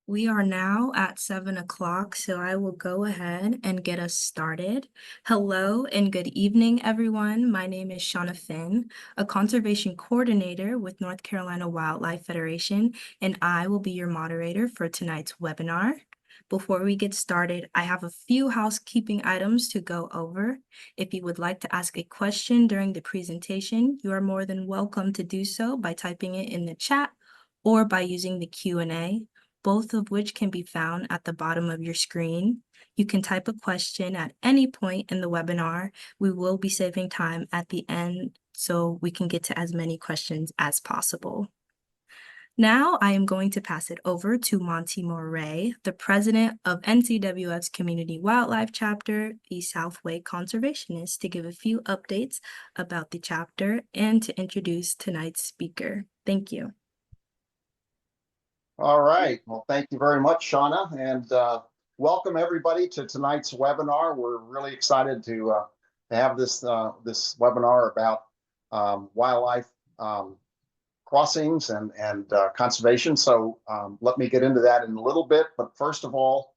We are now at 7 o'clock, so I will go ahead and get us started. Hello and good evening, everyone. My name is Shauna Finn, a conservation coordinator with North Carolina Wildlife Federation, and I will be your moderator for tonight's webinar. Before we get started, I have a few housekeeping items to go over. If you would like to ask a question during the presentation, you are more than welcome to do so by typing it in the chat or by using the Q&A, both of which can be found at the bottom of your screen. You can type a question at any point in the webinar. We will be saving time at the end so we can get to as many questions as possible. Now I am going to pass it over to Monty Moray, the president of NCWF's Community Wildlife Chapter, the Southway Conservationist, to give a few updates about the chapter and to introduce tonight's speaker. Thank you. All right. Well, thank you very much, Shauna, and welcome everybody to tonight's webinar. We're really excited to have this webinar about wildlife crossings and conservation. So let me get into that in a little bit. But first of all,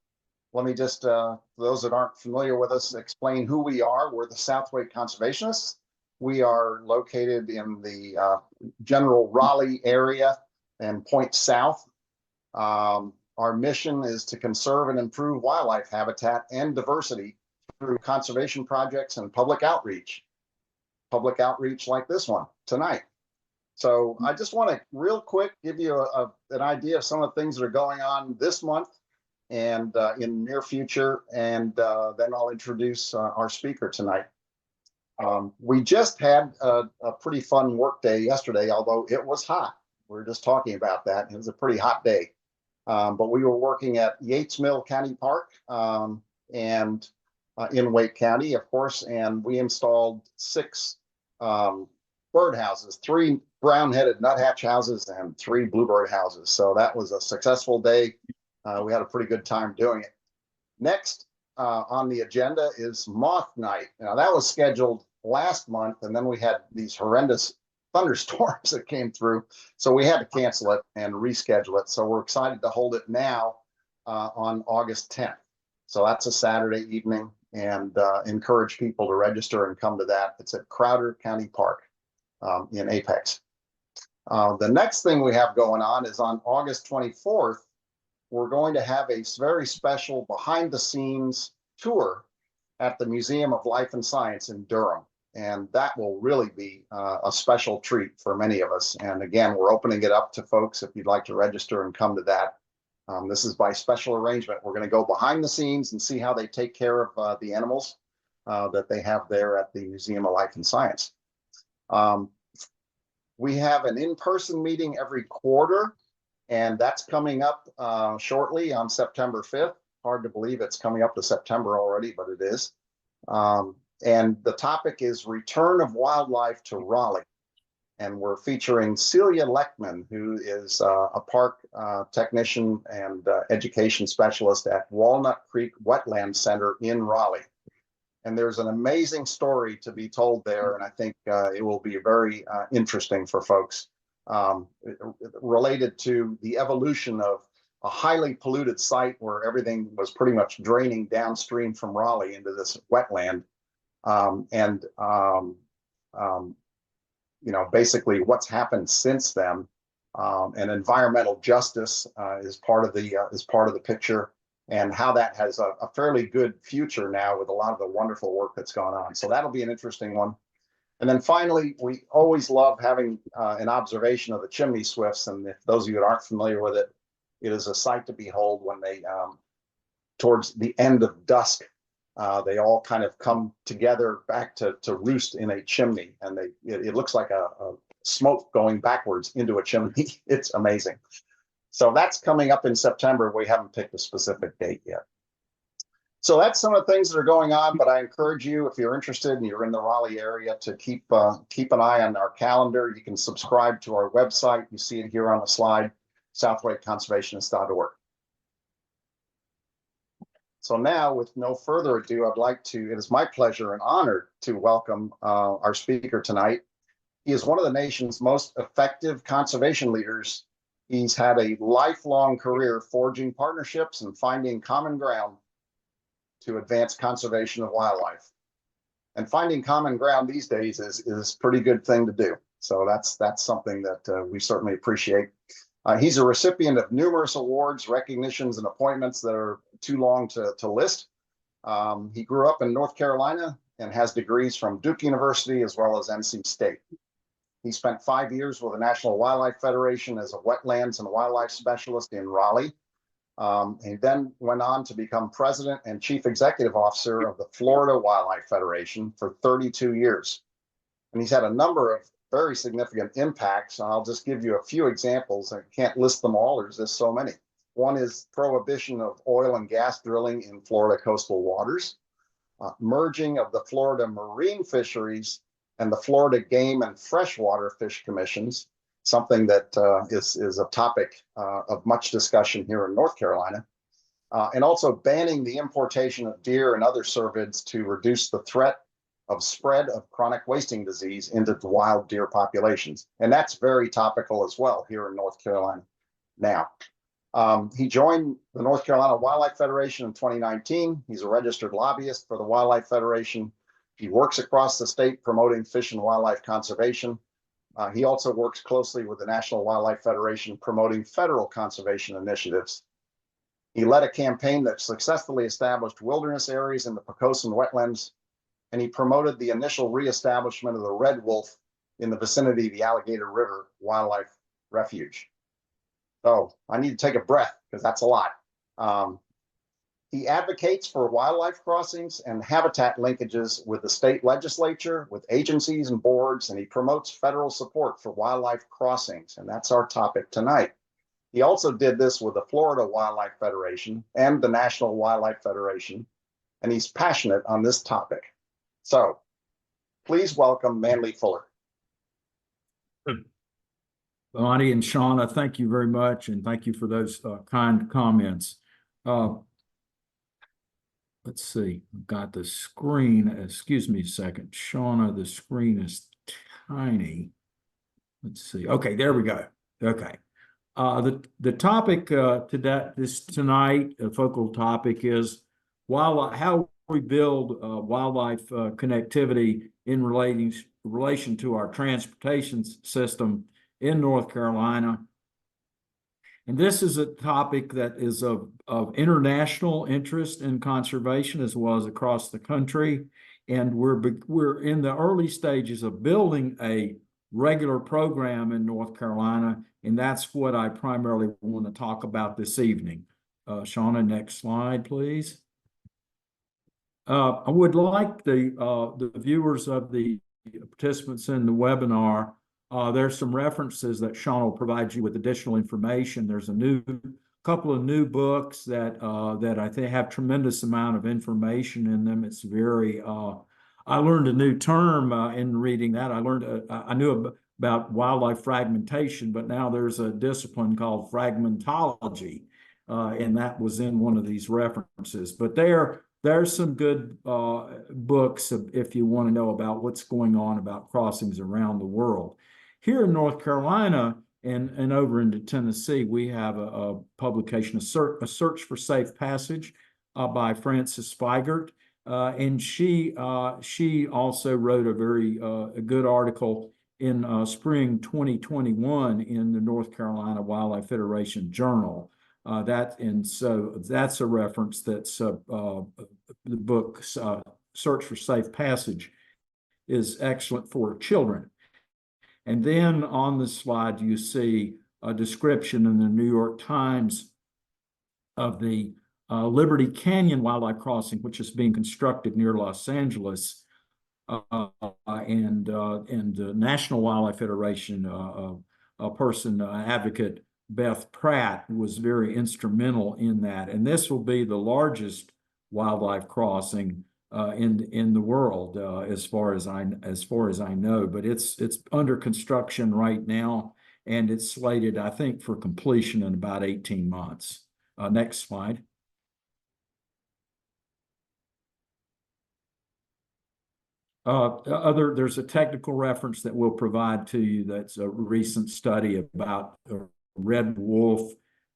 let me just, for those that aren't familiar with us, explain who we are. We're the Southway Conservationists. We are located in the general Raleigh area and point south. Our mission is to conserve and improve wildlife habitat and diversity through conservation projects and public outreach like this one tonight. So I just want to real quick give you an idea of some of the things that are going on this month and in the near future, and then I'll introduce our speaker tonight. We just had a pretty fun work day yesterday, although it was hot. We were just talking about that. It was a pretty hot day. But we were working at Yates Mill County Park and in Wake County, of course, and we installed 6 birdhouses, 3 brown-headed nuthatch houses and 3 bluebird houses. So that was a successful day. We had a pretty good time doing it. Next on the agenda is Moth Night. Now that was scheduled last month, and then we had these horrendous thunderstorms that came through, so we had to cancel it and reschedule it. So we're excited to hold it now on August 10th. So that's a Saturday evening, and encourage people to register and come to that. It's at Crowder County Park in Apex. The next thing we have going on is on August 24th, we're going to have a very special behind-the-scenes tour at the Museum of Life and Science in Durham. And that will really be a special treat for many of us. And again, we're opening it up to folks if you'd like to register and come to that. This is by special arrangement. We're going to go behind the scenes and see how they take care of the animals that they have there at the Museum of Life and Science. We have an in-person meeting every quarter, and that's coming up shortly on September 5th. Hard to believe it's coming up to September already, but it is. And the topic is Return of Wildlife to Raleigh. And we're featuring Celia Leckman, who is a park technician and education specialist at Walnut Creek Wetland Center in Raleigh. And there's an amazing story to be told there, and I think it will be very interesting for folks related to the evolution of a highly polluted site where everything was pretty much draining downstream from Raleigh into this wetland. You know, basically what's happened since then, and environmental justice is part of the picture, and how that has a fairly good future now with a lot of the wonderful work that's gone on. So that'll be an interesting one. And then finally, we always love having an observation of the chimney swifts. And if those of you that aren't familiar with it, it is a sight to behold when they, towards the end of dusk, they all kind of come together back to roost in a chimney, and it looks like a smoke going backwards into a chimney. It's amazing. So that's coming up in September. We haven't picked a specific date yet. So that's some of the things that are going on, but I encourage you, if you're interested and you're in the Raleigh area, to keep an eye on our calendar. You can subscribe to our website. You see it here on the slide, southwayconservationist.org. So now, with no further ado, it is my pleasure and honor to welcome our speaker tonight. He is one of the nation's most effective conservation leaders He's had a lifelong career forging partnerships and finding common ground to advance conservation of wildlife. And finding common ground these days is a pretty good thing to do. So that's something that we certainly appreciate. He's a recipient of numerous awards, recognitions, and appointments that are too long to list. He grew up in North Carolina and has degrees from Duke University as well as NC State. He spent 5 years with the National Wildlife Federation as a wetlands and wildlife specialist in Raleigh. He then went on to become president and chief executive officer of the Florida Wildlife Federation for 32 years. And he's had a number of very significant impacts. And I'll just give you a few examples. I can't list them all. There's just so many. One is prohibition of oil and gas drilling in Florida coastal waters, merging of the Florida marine fisheries and the Florida Game and Freshwater Fish Commissions, something that is a topic of much discussion here in North Carolina, and also banning the importation of deer and other cervids to reduce the threat of spread of chronic wasting disease into the wild deer populations. And that's very topical as well here in North Carolina now. He joined the North Carolina Wildlife Federation in 2019. He's a registered lobbyist for the Wildlife Federation. He works across the state promoting fish and wildlife conservation. He also works closely with the National Wildlife Federation promoting federal conservation initiatives. He led a campaign that successfully established wilderness areas in the Pocosin wetlands, and he promoted the initial reestablishment of the red wolf in the vicinity of the Alligator River Wildlife Refuge. So I need to take a breath because that's a lot. He advocates for wildlife crossings and habitat linkages with the state legislature, with agencies and boards, and he promotes federal support for wildlife crossings, and that's our topic tonight. He also did this with the Florida Wildlife Federation and the National Wildlife Federation, and he's passionate on this topic. So please welcome Manley Fuller. Bonnie and Shauna, thank you very much, and thank you for those kind comments. Let's see, I've got the screen, excuse me a second. Shauna, the screen is tiny. Let's see, okay, there we go. Okay. The topic tonight, a focal topic is how we build wildlife connectivity in relation to our transportation system in North Carolina. And this is a topic that is of international interest in conservation as well as across the country. And we're in the early stages of building a regular program in North Carolina, and that's what I primarily want to talk about this evening. Shauna, next slide, please. I would like the viewers of the participants in the webinar, there's some references that Sean will provide you with additional information. There's a couple of new books that I think have tremendous amount of information in them. It's very, I learned a new term in reading that. I knew about wildlife fragmentation, but now there's a discipline called fragmentology, and that was in one of these references. But there's some good books if you want to know about what's going on about crossings around the world. Here in North Carolina and over into Tennessee, we have a publication, a Search for Safe Passage by Frances Spigert. And she also wrote a very good article in spring 2021 in the North Carolina Wildlife Federation Journal. So that's a reference. That's the book Search for Safe Passage is excellent for children. And then on the slide, you see a description in the New York Times of the Liberty Canyon Wildlife Crossing, which is being constructed near Los Angeles. And the National Wildlife Federation, advocate, Beth Pratt, was very instrumental in that. And this will be the largest wildlife crossing in the world, as far as I know. But it's under construction right now, and it's slated, I think, for completion in about 18 months. Next slide. There's a technical reference that we'll provide to you that's a recent study about red wolf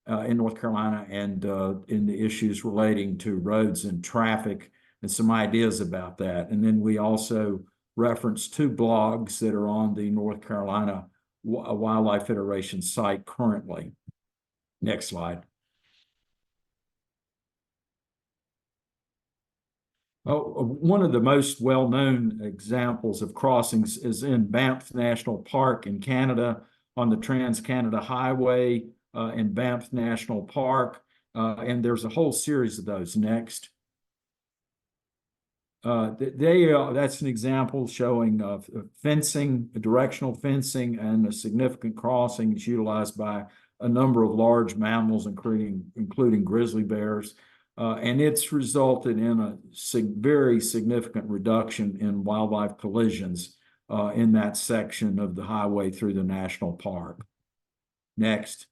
in North Carolina, and in the issues relating to roads and traffic, and some ideas about that. And then we also reference 2 blogs that are on the North Carolina Wildlife Federation site currently. Next slide. One of the most well-known examples of crossings is in Banff National Park in Canada on the Trans-Canada Highway in Banff National Park. And there's a whole series of those. Next. That's an example showing fencing, directional fencing, and a significant crossing is utilized by a number of large mammals, including grizzly bears. And it's resulted in a very significant reduction in wildlife collisions in that section of the highway through the national park. Next.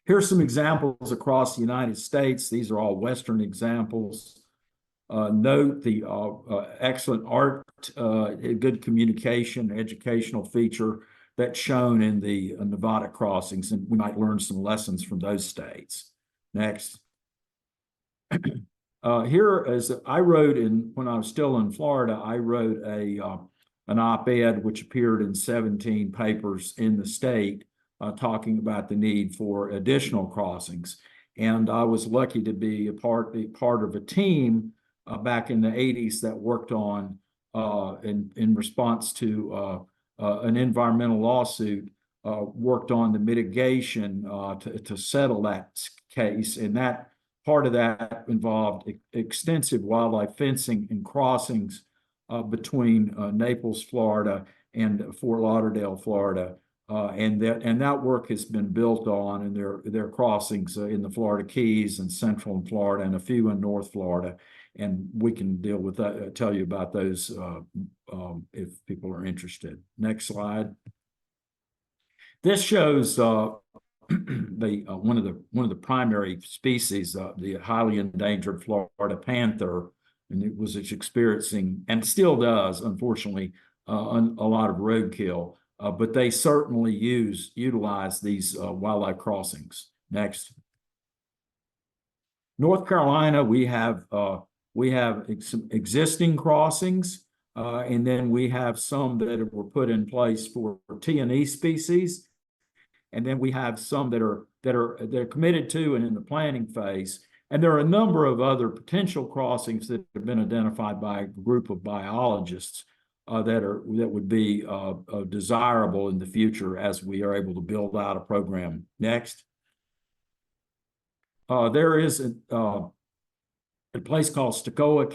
Here's some examples across the United States. These are all Western examples. Note the excellent art, good communication, educational feature that's shown in the Nevada crossings, and we might learn some lessons from those states. Next. Here, as I wrote when I was still in Florida, I wrote an op-ed which appeared in 17 papers in the state talking about the need for additional crossings. And I was lucky to be a part of a team back in the 80s that worked on, in response to an environmental lawsuit, worked on the mitigation to settle that case. And that part of that involved extensive wildlife fencing and crossings between Naples, Florida, and Fort Lauderdale, Florida. And that work has been built on, and there are crossings in the Florida Keys and Central Florida, and a few in North Florida. And we can deal with that, tell you about those if people are interested. Next slide. This shows one of the primary species, the highly endangered Florida panther, and it was experiencing, and still does, unfortunately, a lot of roadkill. But they certainly utilize these wildlife crossings. Next. North Carolina, we have some existing crossings, and then we have some that were put in place for T&E species, and then we have some that are committed to and in the planning phase. And there are a number of other potential crossings that have been identified by a group of biologists that would be desirable in the future as we are able to build out a program. Next. There is a place called Stokoa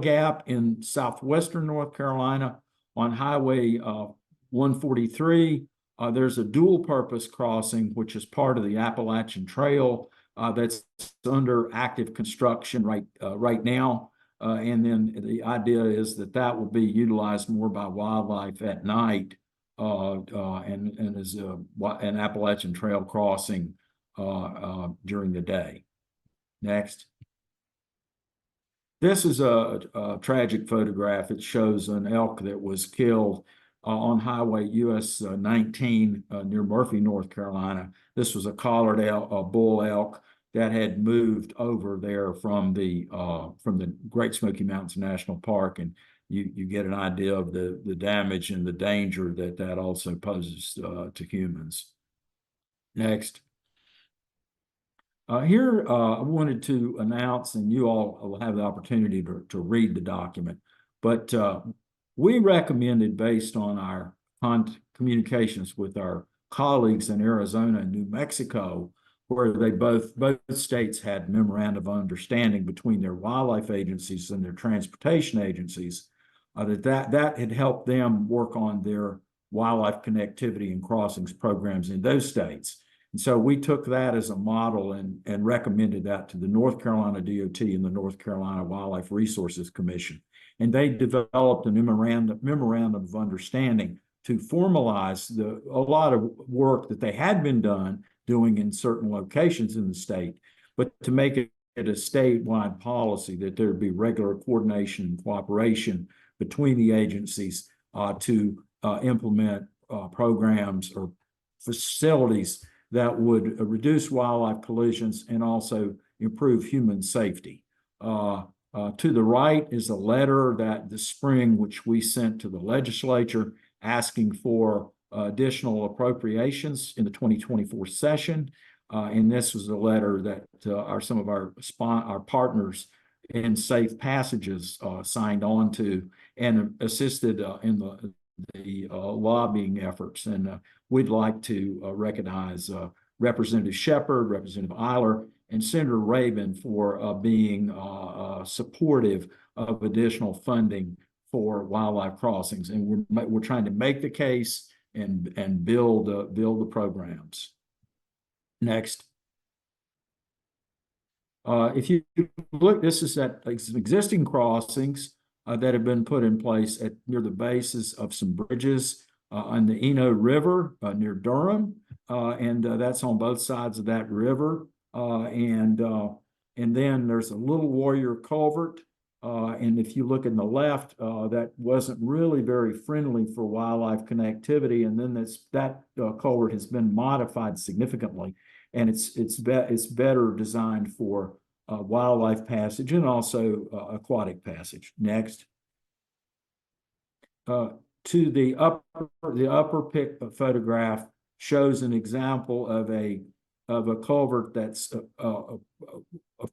Gap in southwestern North Carolina on Highway 143. There's a dual-purpose crossing, which is part of the Appalachian Trail that's under active construction right now. And then the idea is that will be utilized more by wildlife at night, and is an Appalachian Trail crossing during the day. Next. This is a tragic photograph. It shows an elk that was killed on Highway US 19 near Murphy, North Carolina. This was a collared elk, a bull elk that had moved over there from the Great Smoky Mountains National Park, and you get an idea of the damage and the danger that also poses to humans. Next. Here, I wanted to announce, and you all will have the opportunity to read the document, but we recommended, based on our communications with our colleagues in Arizona and New Mexico, where they both states had memorandum of understanding between their wildlife agencies and their transportation agencies, that had helped them work on their wildlife connectivity and crossings programs in those states. And so we took that as a model and recommended that to the North Carolina DOT and the North Carolina Wildlife Resources Commission. And they developed a memorandum of understanding to formalize a lot of work that they had been doing in certain locations in the state, but to make it a statewide policy, that there be regular coordination and cooperation between the agencies to implement programs or facilities that would reduce wildlife collisions and also improve human safety. To the right is a letter that this spring, which we sent to the legislature asking for additional appropriations in the 2024 session. And this was a letter that some of our partners in Safe Passages signed on to and assisted in the lobbying efforts. And we'd like to recognize Representative Shepherd, Representative Eiler, and Senator Rabin for being supportive of additional funding for wildlife crossings. And we're trying to make the case and build the programs. Next. If you look, this is at existing crossings that have been put in place near the bases of some bridges on the Eno River near Durham, and that's on both sides of that river. And then there's a Little Warrior culvert, and if you look in the left, that wasn't really very friendly for wildlife connectivity, and then that culvert has been modified significantly, and it's better designed for wildlife passage and also aquatic passage. Next. To the upper photograph shows an example of a culvert that's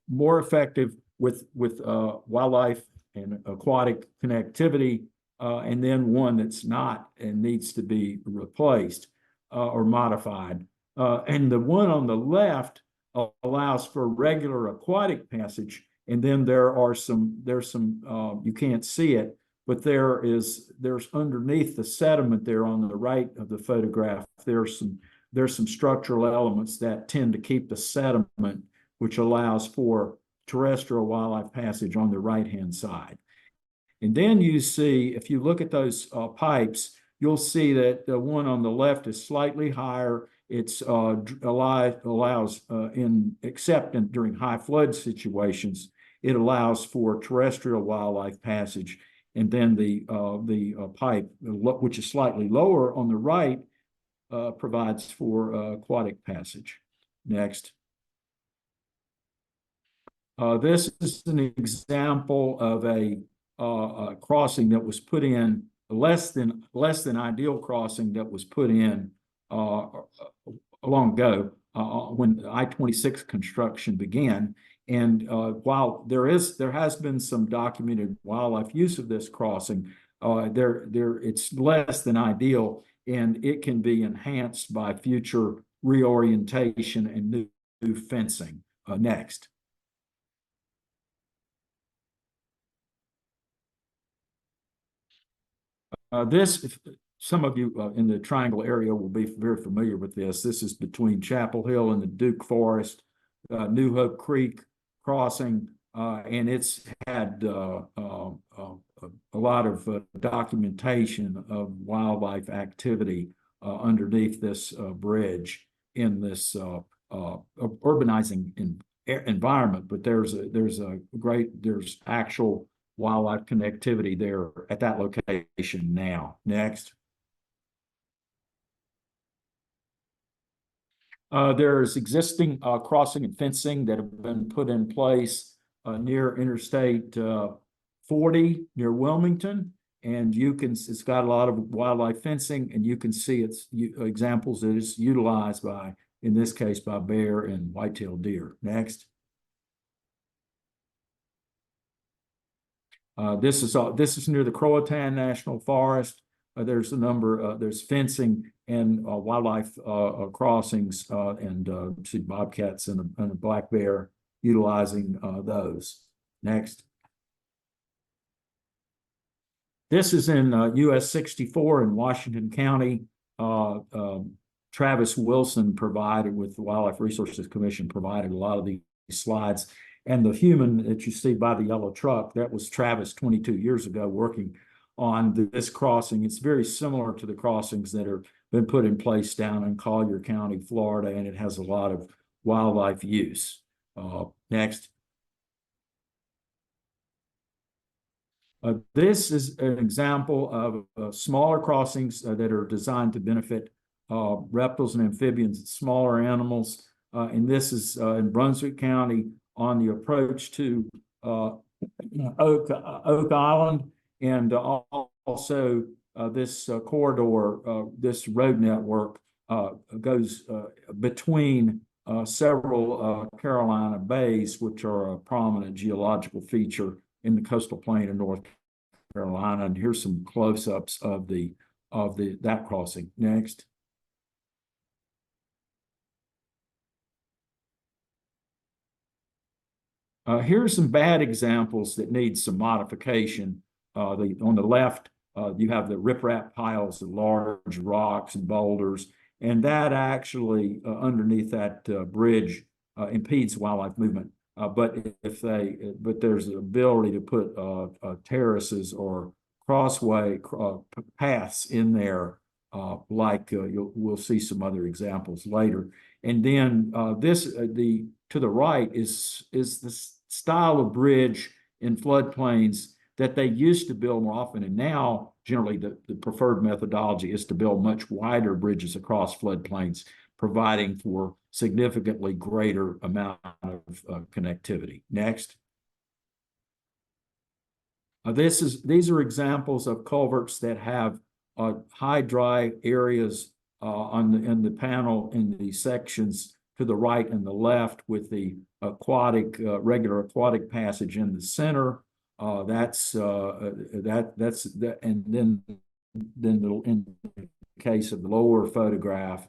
more effective with wildlife and aquatic connectivity, and then one that's not and needs to be replaced or modified. And the one on the left allows for regular aquatic passage, and then there's some you can't see it, but there's underneath the sediment there on the right of the photograph, there's some structural elements that tend to keep the sediment, which allows for terrestrial wildlife passage on the right-hand side. And then you see, if you look at those pipes, you'll see that the one on the left is slightly higher. It's allows except during high flood situations, it allows for terrestrial wildlife passage. And then the pipe, which is slightly lower on the right, provides for aquatic passage. Next. This is an example of a crossing that was put in, less than ideal crossing that was put in long ago when I-26 construction began. And while there has been some documented wildlife use of this crossing, it's less than ideal, and it can be enhanced by future reorientation and new fencing. Next. Some of you in the Triangle area will be very familiar with this. This is between Chapel Hill and the Duke Forest, New Hope Creek crossing, and it's had a lot of documentation of wildlife activity underneath this bridge in this urbanizing environment. But there's actual wildlife connectivity there at that location now. Next. There's existing crossing and fencing that have been put in place near Interstate 40 near Wilmington, and it's got a lot of wildlife fencing, and you can see examples that it's utilized by, in this case, by bear and white-tailed deer. Next. This is near the Croatan National Forest. There's a number, there's fencing and wildlife crossings, and see bobcats and a black bear utilizing those. Next. This is in US 64 in Washington County. Travis Wilson provided, with the Wildlife Resources Commission, provided a lot of these slides. And the human that you see by the yellow truck, that was Travis 22 years ago working on this crossing. It's very similar to the crossings that have been put in place down in Collier County, Florida, and it has a lot of wildlife use. Next. This is an example of smaller crossings that are designed to benefit reptiles and amphibians, smaller animals. And this is in Brunswick County on the approach to Oak Island, and also this corridor, this road network goes between several Carolina bays, which are a prominent geological feature in the coastal plain of North Carolina. And here's some close-ups of that crossing. Next. Here's some bad examples that need some modification. On the left, you have the riprap piles of large rocks and boulders, and that actually underneath that bridge impedes wildlife movement. But there's the ability to put terraces or crossway paths in there, we'll see some other examples later. And then to the right is the style of bridge in floodplains that they used to build more often, and now generally the preferred methodology is to build much wider bridges across floodplains, providing for significantly greater amount of connectivity. Next. These are examples of culverts that have high dry areas in the panel in the sections to the right and the left, with the regular aquatic passage in the center. And then in the case of the lower photograph,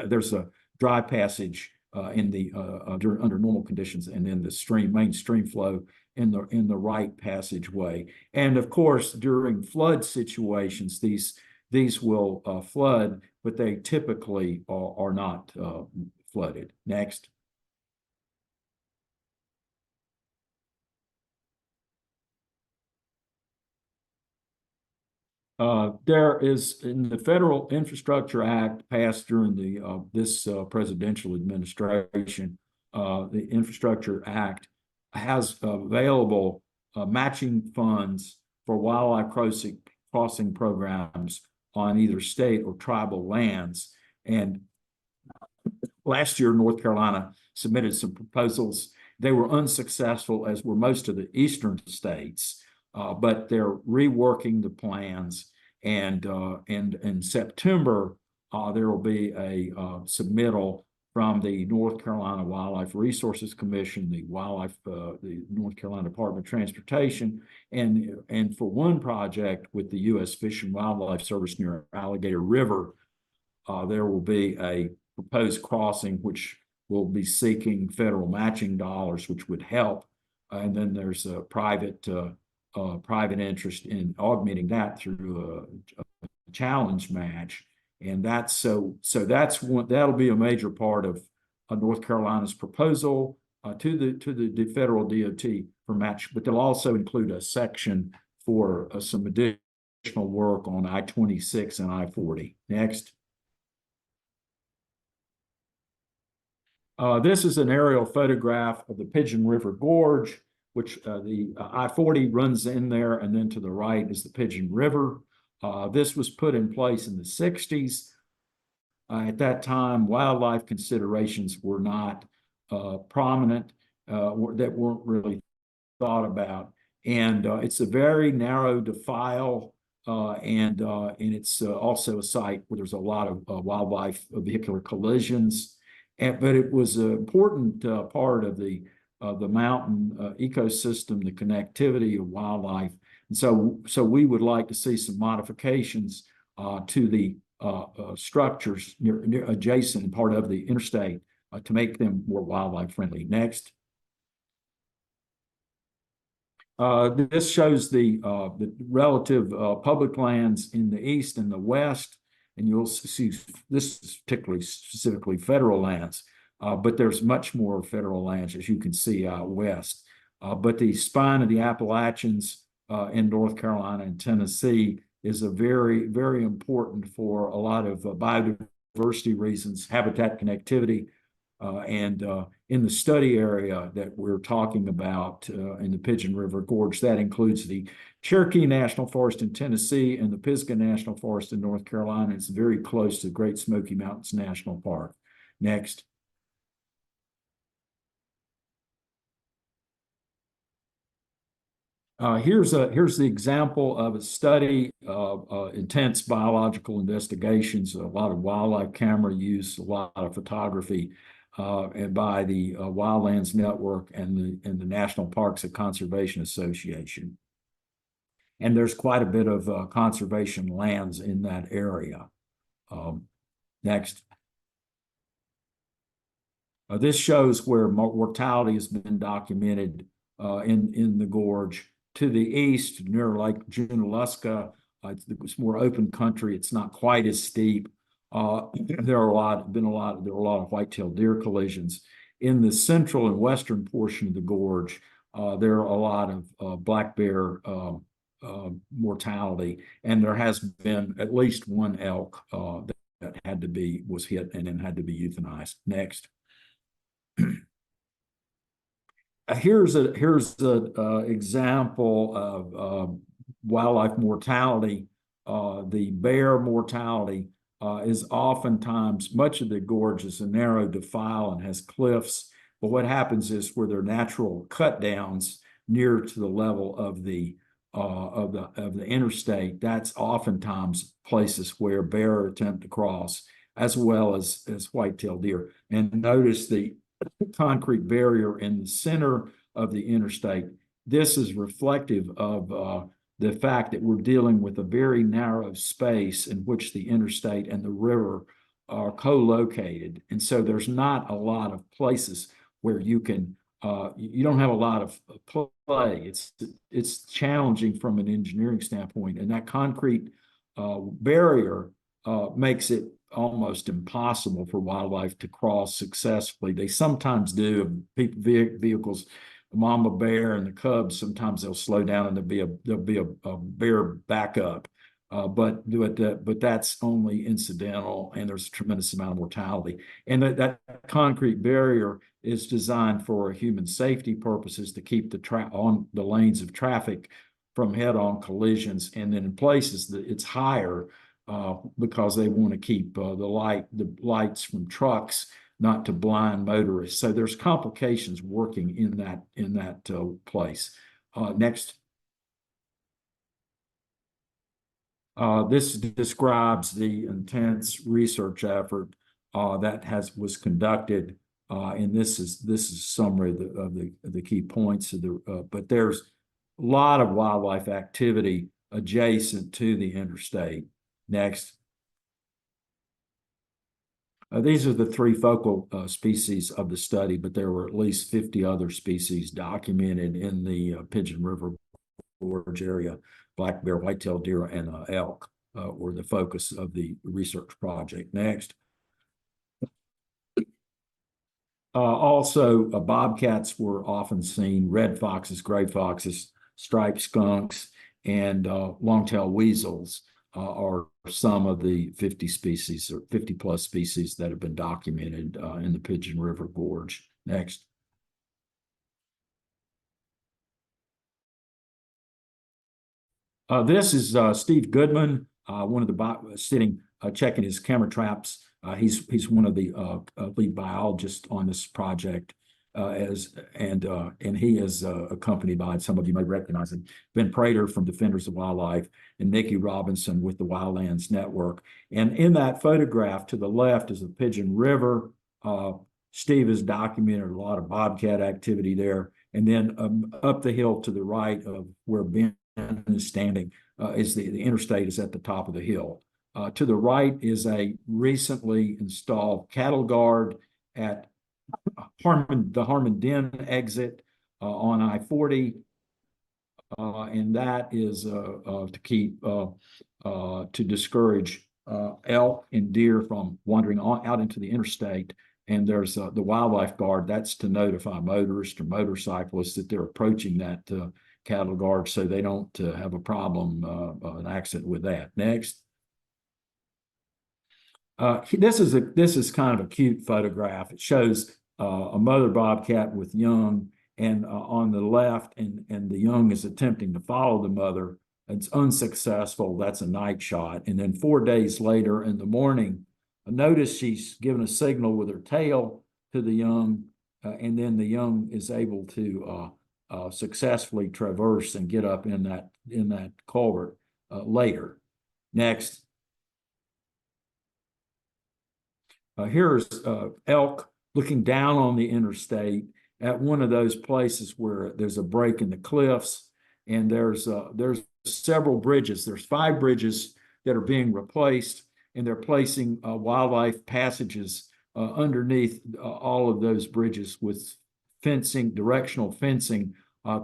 there's a dry passage under normal conditions, and then the main stream flow in the right passageway. And of course, during flood situations, these will flood, but they typically are not flooded. Next. There is, in the Federal Infrastructure Act passed during this presidential administration, the Infrastructure Act has available matching funds for wildlife crossing programs on either state or tribal lands. And last year, North Carolina submitted some proposals. They were unsuccessful, as were most of the eastern states, but they're reworking the plans. And in September, there will be a submittal from the North Carolina Wildlife Resources Commission, the North Carolina Department of Transportation, and for one project with the U.S. Fish and Wildlife Service near Alligator River, there will be a proposed crossing which will be seeking federal matching dollars, which would help. And then there's a private interest in augmenting that through a challenge match. And that'll be a major part of North Carolina's proposal to the federal DOT for match, but they'll also include a section for some additional work on I-26 and I-40. Next. This is an aerial photograph of the Pigeon River Gorge, which the I-40 runs in there, and then to the right is the Pigeon River. This was put in place in the 60s. At that time, wildlife considerations were not prominent, that weren't really thought about. And it's a very narrow defile, and it's also a site where there's a lot of wildlife vehicular collisions. But it was an important part of the mountain ecosystem, the connectivity of wildlife. And so we would like to see some modifications to the structures near adjacent and part of the interstate to make them more wildlife friendly. Next. This shows the relative public lands in the east and the west, and you'll see this is specifically federal lands, but there's much more federal lands, as you can see out west. But the spine of the Appalachians in North Carolina and Tennessee is a very, very important for a lot of biodiversity reasons, habitat connectivity, And in the study area that we're talking about in the Pigeon River Gorge, that includes the Cherokee National Forest in Tennessee and the Pisgah National Forest in North Carolina. It's very close to Great Smoky Mountains National Park. Next. Here's the example of a study of intense biological investigations, a lot of wildlife camera use, a lot of photography, and by the Wildlands Network and the National Parks and Conservation Association. And there's quite a bit of conservation lands in that area. Next. This shows where mortality has been documented in the gorge. To the east, near Lake Junaluska, it's more open country. It's not quite as steep. There are a lot of white-tailed deer collisions. In the central and western portion of the gorge, there are a lot of black bear mortality, and there has been at least one elk that was hit and then had to be euthanized. Next. Here's an example of wildlife mortality. The bear mortality is oftentimes, much of the gorge is a narrow defile and has cliffs. But what happens is where there are natural cut downs near to the level of the interstate, that's oftentimes places where bear attempt to cross, as well as white-tailed deer. And notice the concrete barrier in the center of the interstate. This is reflective of the fact that we're dealing with a very narrow space in which the interstate and the river are co-located. And so there's not a lot of places where you can, you don't have a lot of play. It's challenging from an engineering standpoint. And that concrete barrier makes it almost impossible for wildlife to cross successfully. They sometimes do. Vehicles, the mama bear and the cubs, sometimes they'll slow down and there'll be a bear backup. But that's only incidental, and there's a tremendous amount of mortality. And that concrete barrier is designed for human safety purposes to keep on the lanes of traffic from head-on collisions. And then in places that it's higher, because they want to keep the lights from trucks not to blind motorists. So there's complications working in that place. Next. This describes the intense research effort that was conducted, and this is a summary of the key points but there's a lot of wildlife activity adjacent to the interstate. Next. These are the three focal species of the study, but there were at least 50 other species documented in the Pigeon River Gorge area. Black bear, white-tailed deer, and elk were the focus of the research project. Next. Also, bobcats were often seen, red foxes, gray foxes, striped skunks, and long-tailed weasels are some of the 50 species or 50 plus species that have been documented in the Pigeon River Gorge. Next. This is Steve Goodman, one of the checking his camera traps. He's one of the lead biologists on this project, and he is accompanied by, some of you may recognize him, Ben Prater from Defenders of Wildlife and Nikki Robinson with the Wildlands Network. And in that photograph to the left is the Pigeon River. Steve has documented a lot of bobcat activity there. And then up the hill to the right of where Ben is standing is the interstate is at the top of the hill. To the right is a recently installed cattle guard at the Harmon Den exit on I-40, and that is to discourage elk and deer from wandering out into the interstate. And there's the wildlife guard, that's to notify motorists or motorcyclists that they're approaching that cattle guard so they don't have a problem, an accident with that. Next. This is kind of a cute photograph. It shows a mother bobcat with young, and on the left, and the young is attempting to follow the mother. It's unsuccessful. That's a night shot. And then 4 days later in the morning, notice she's given a signal with her tail to the young, and then the young is able to successfully traverse and get up in that culvert later. Next. Here's elk looking down on the interstate at one of those places where there's a break in the cliffs, and there's several bridges. There's 5 bridges that are being replaced, and they're placing wildlife passages underneath all of those bridges with fencing, directional fencing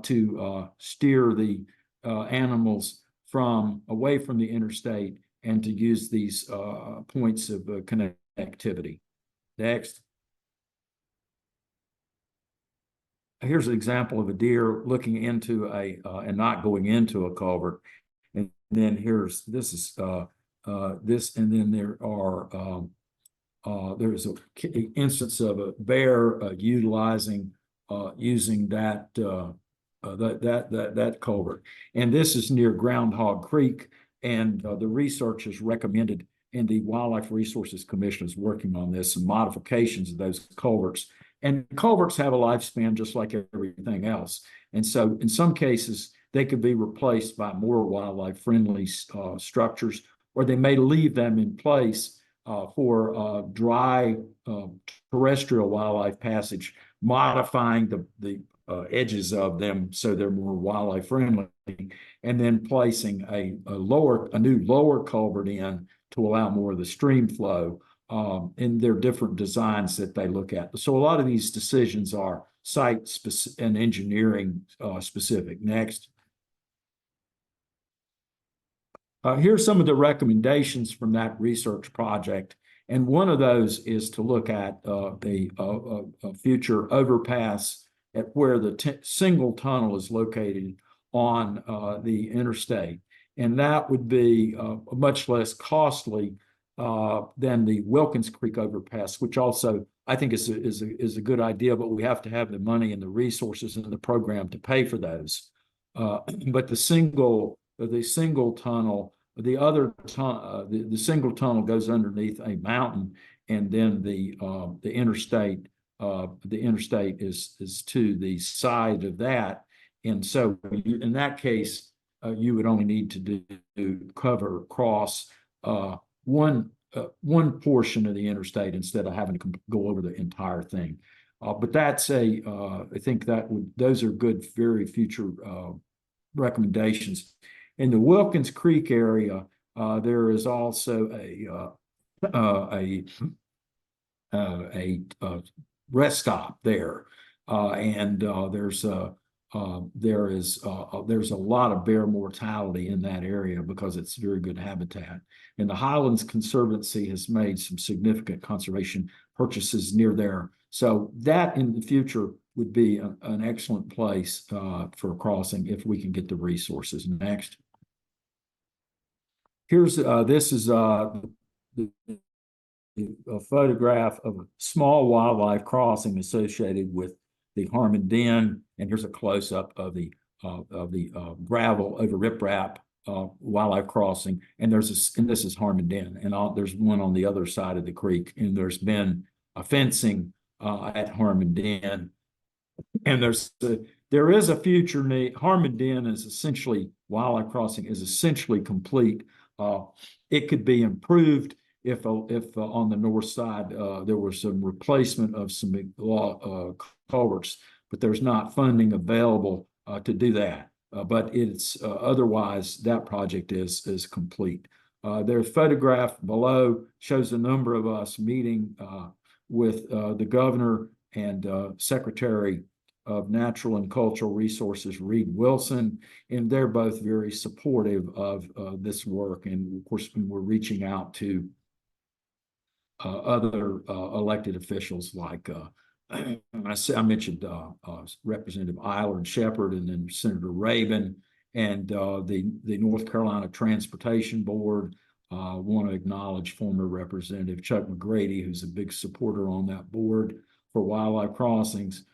to steer the animals away from the interstate and to use these points of connectivity. Next. Here's an example of a deer looking into and not going into a culvert. And then this is this, and then there's an instance of a bear using that culvert. And this is near Groundhog Creek, and the research is recommended, and the Wildlife Resources Commission is working on this, some modifications of those culverts. And culverts have a lifespan just like everything else. And so in some cases, they could be replaced by more wildlife-friendly structures, or they may leave them in place for dry terrestrial wildlife passage, modifying the edges of them so they're more wildlife friendly, and then placing a new lower culvert in to allow more of the stream flow. And there are different designs that they look at. So a lot of these decisions are site specific and engineering specific. Next. Here's some of the recommendations from that research project. And one of those is to look at a future overpass at where the single tunnel is located on the interstate. And that would be much less costly than the Wilkins Creek overpass, which also I think is a good idea, but we have to have the money and the resources in the program to pay for those. But the single tunnel, the single tunnel goes underneath a mountain, and then the interstate is to the side of that, and so in that case you would only need to cross one portion of the interstate instead of having to go over the entire thing. But that's I think those are good, very future recommendations. In the Wilkins Creek area, there is also a rest stop there, and there's a lot of bear mortality in that area because it's very good habitat. And the Highlands Conservancy has made some significant conservation purchases near there. So that in the future would be an excellent place for crossing if we can get the resources. Next. Here's this is a photograph of a small wildlife crossing associated with the Harmon Den, and here's a close-up of the gravel over riprap wildlife crossing. And this is Harmon Den, and there's one on the other side of the creek, and there's been a fencing at Harmon Den, and there is a future need. Harmon Den is essentially, wildlife crossing is essentially complete. It could be improved if on the north side there was some replacement of some culverts, but there's not funding available to do that. But it's otherwise that project is complete. There's photograph below shows a number of us meeting with the governor and Secretary of Natural and Cultural Resources, Reed Wilson, and they're both very supportive of this work. And of course, we're reaching out to other elected officials like I mentioned Representative Eiler and Shepherd, and then Senator Rabin, and the North Carolina Transportation Board, want to acknowledge former Representative Chuck McGrady, who's a big supporter on that board for wildlife crossings,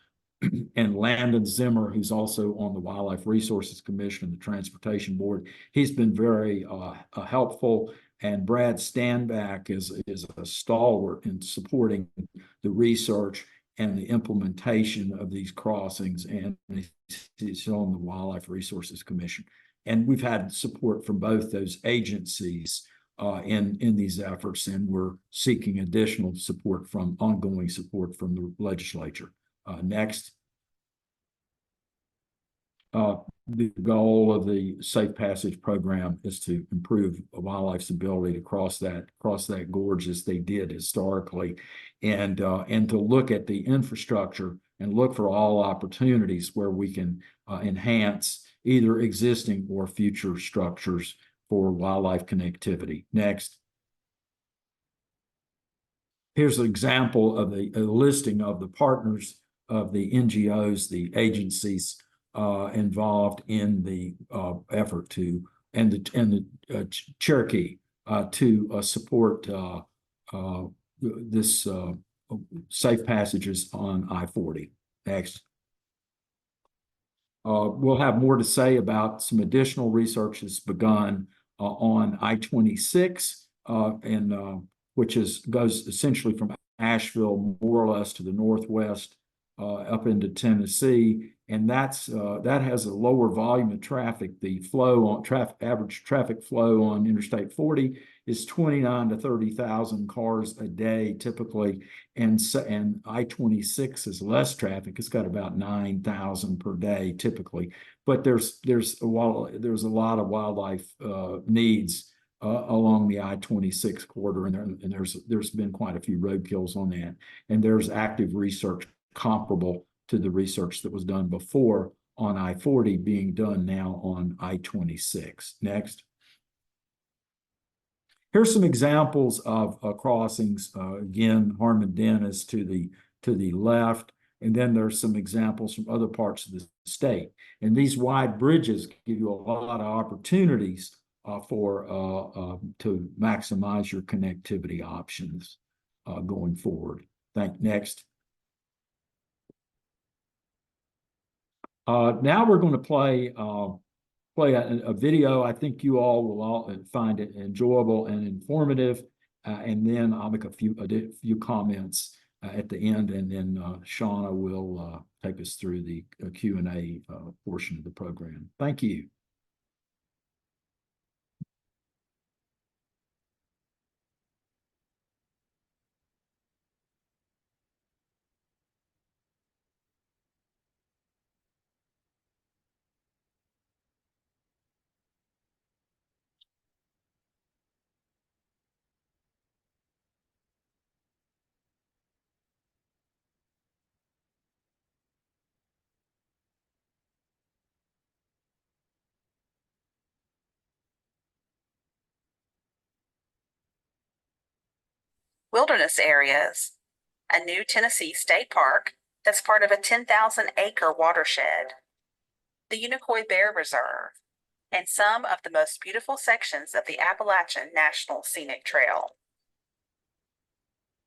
and Landon Zimmer, who's also on the Wildlife Resources Commission and the Transportation Board. He's been very helpful, and Brad Standback is a stalwart in supporting the research and the implementation of these crossings, and he's on the Wildlife Resources Commission. And we've had support from both those agencies in these efforts, and we're seeking additional support from ongoing support from the legislature. Next. The goal of the Safe Passage program is to improve wildlife's ability to cross that gorge as they did historically, and to look at the infrastructure and look for all opportunities where we can enhance either existing or future structures for wildlife connectivity. Next. Here's an example of a listing of the partners of the NGOs, the agencies involved in the effort to, and the Cherokee to support this safe passages on I-40. Next. We'll have more to say about some additional research that's begun on I-26, which goes essentially from Asheville more or less to the northwest up into Tennessee, and that has a lower volume of traffic. The flow on average traffic flow on Interstate 40 is 29 to 30,000 cars a day typically, and I-26 is less traffic. It's got about 9,000 per day typically, but there's a lot of wildlife needs along the I-26 corridor, and there's been quite a few roadkills on that, and there's active research comparable to the research that was done before on I-40 being done now on I-26. Next. Here's some examples of crossings. Again, Harmon Den is to the left, and then there's some examples from other parts of the state. And these wide bridges give you a lot of opportunities to maximize your connectivity options going forward. Next. Now we're going to play a video. I think you all will all find it enjoyable and informative, and then I'll make a few comments at the end, and then Shauna will take us through the Q&A portion of the program. Thank you. Wilderness areas, a new Tennessee state park that's part of a 10,000-acre watershed, the Unicoi Bear Reserve, and some of the most beautiful sections of the Appalachian National Scenic Trail.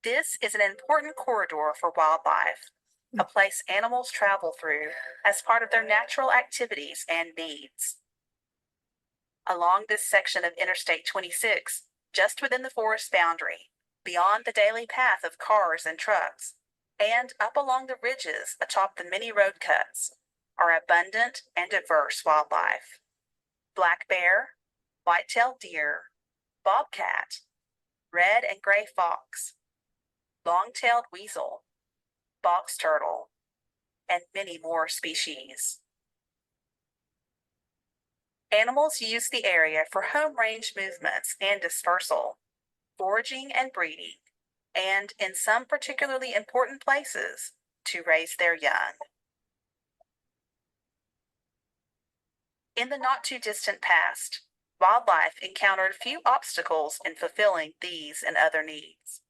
This is an important corridor for wildlife, a place animals travel through as part of their natural activities and needs. Along this section of Interstate 26, just within the forest boundary, beyond the daily path of cars and trucks, and up along the ridges atop the many road cuts, are abundant and diverse wildlife. Black bear, white-tailed deer, bobcat, red and gray fox, long-tailed weasel, box turtle, and many more species. Animals use the area for home range movements and dispersal, foraging and breeding, and in some particularly important places, to raise their young. In the not-too-distant past, wildlife encountered few obstacles in fulfilling these and other needs.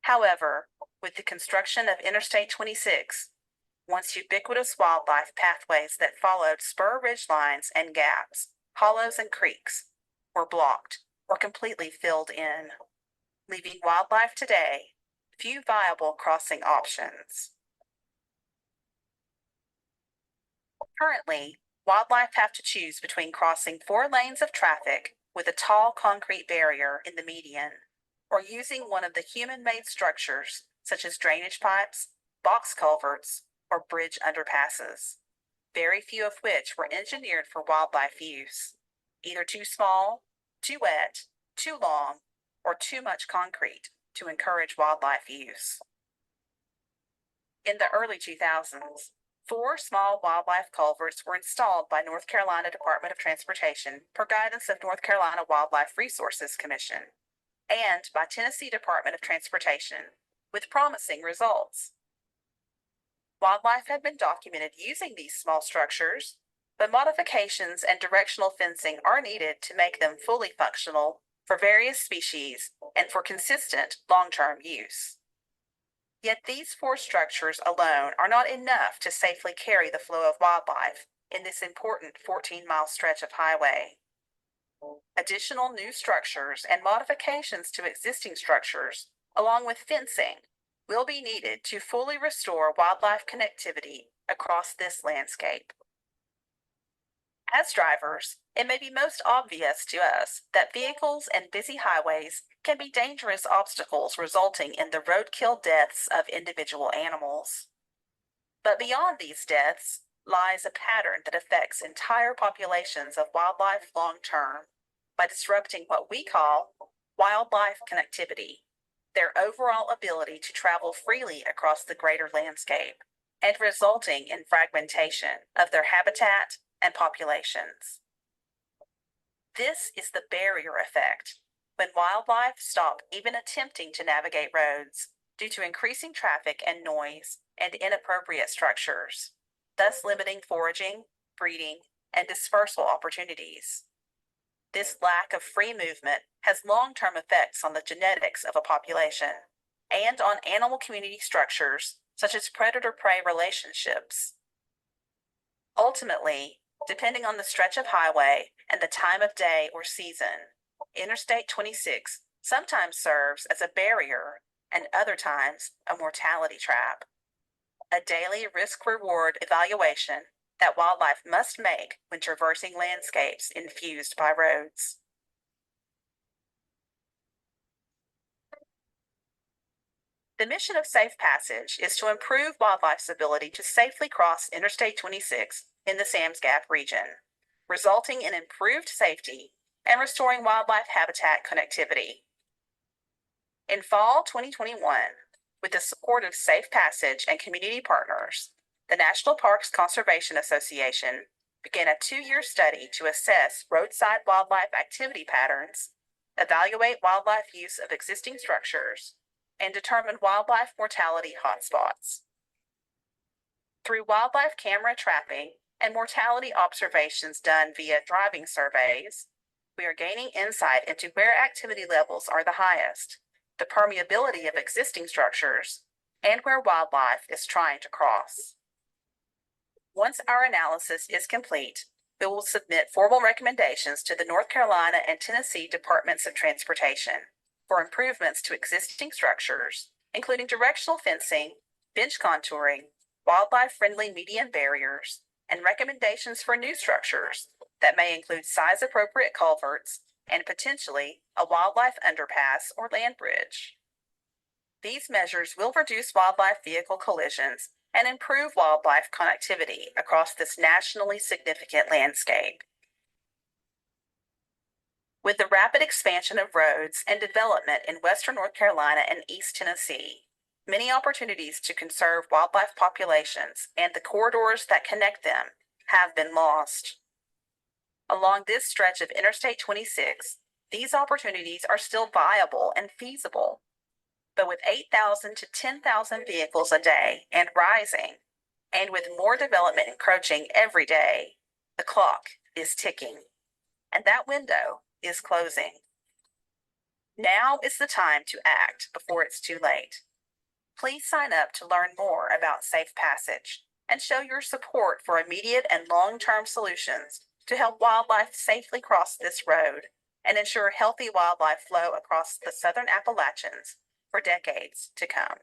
However, with the construction of Interstate 26, once ubiquitous wildlife pathways that followed spur ridgelines and gaps, hollows and creeks, were blocked or completely filled in, leaving wildlife today few viable crossing options. Currently, wildlife have to choose between crossing 4 lanes of traffic with a tall concrete barrier in the median, or using one of the human-made structures such as drainage pipes, box culverts, or bridge underpasses, very few of which were engineered for wildlife use, either too small, too wet, too long, or too much concrete to encourage wildlife use. In the early 2000s, 4 small wildlife culverts were installed by North Carolina Department of Transportation per guidance of North Carolina Wildlife Resources Commission and by Tennessee Department of Transportation, with promising results. Wildlife had been documented using these small structures, but modifications and directional fencing are needed to make them fully functional for various species and for consistent long-term use. Yet these 4 structures alone are not enough to safely carry the flow of wildlife in this important 14-mile stretch of highway. Additional new structures and modifications to existing structures, along with fencing, will be needed to fully restore wildlife connectivity across this landscape. As drivers, it may be most obvious to us that vehicles and busy highways can be dangerous obstacles resulting in the roadkill deaths of individual animals. But beyond these deaths lies a pattern that affects entire populations of wildlife long term by disrupting what we call wildlife connectivity, their overall ability to travel freely across the greater landscape, and resulting in fragmentation of their habitat and populations. This is the barrier effect, when wildlife stop even attempting to navigate roads due to increasing traffic and noise and inappropriate structures, thus limiting foraging, breeding, and dispersal opportunities. This lack of free movement has long-term effects on the genetics of a population and on animal community structures such as predator-prey relationships. Ultimately, depending on the stretch of highway and the time of day or season, Interstate 26 sometimes serves as a barrier and other times a mortality trap, a daily risk-reward evaluation that wildlife must make when traversing landscapes infused by roads. The mission of Safe Passage is to improve wildlife's ability to safely cross Interstate 26 in the Sam's Gap region, resulting in improved safety and restoring wildlife habitat connectivity. In fall 2021, with the support of Safe Passage and community partners, the National Parks Conservation Association began a 2-year study to assess roadside wildlife activity patterns, evaluate wildlife use of existing structures, and determine wildlife mortality hotspots. Through wildlife camera trapping and mortality observations done via driving surveys, we are gaining insight into where activity levels are the highest, the permeability of existing structures, and where wildlife is trying to cross. Once our analysis is complete, we will submit formal recommendations to the North Carolina and Tennessee Departments of Transportation for improvements to existing structures, including directional fencing, bench contouring, wildlife-friendly median barriers, and recommendations for new structures that may include size-appropriate culverts and potentially a wildlife underpass or land bridge. These measures will reduce wildlife vehicle collisions and improve wildlife connectivity across this nationally significant landscape. With the rapid expansion of roads and development in western North Carolina and East Tennessee, many opportunities to conserve wildlife populations and the corridors that connect them have been lost. Along this stretch of Interstate 26, these opportunities are still viable and feasible. But with 8,000 to 10,000 vehicles a day and rising, and with more development encroaching every day, the clock is ticking, and that window is closing. Now is the time to act before it's too late. Please sign up to learn more about Safe Passage and show your support for immediate and long-term solutions to help wildlife safely cross this road and ensure healthy wildlife flow across the southern Appalachians for decades to come.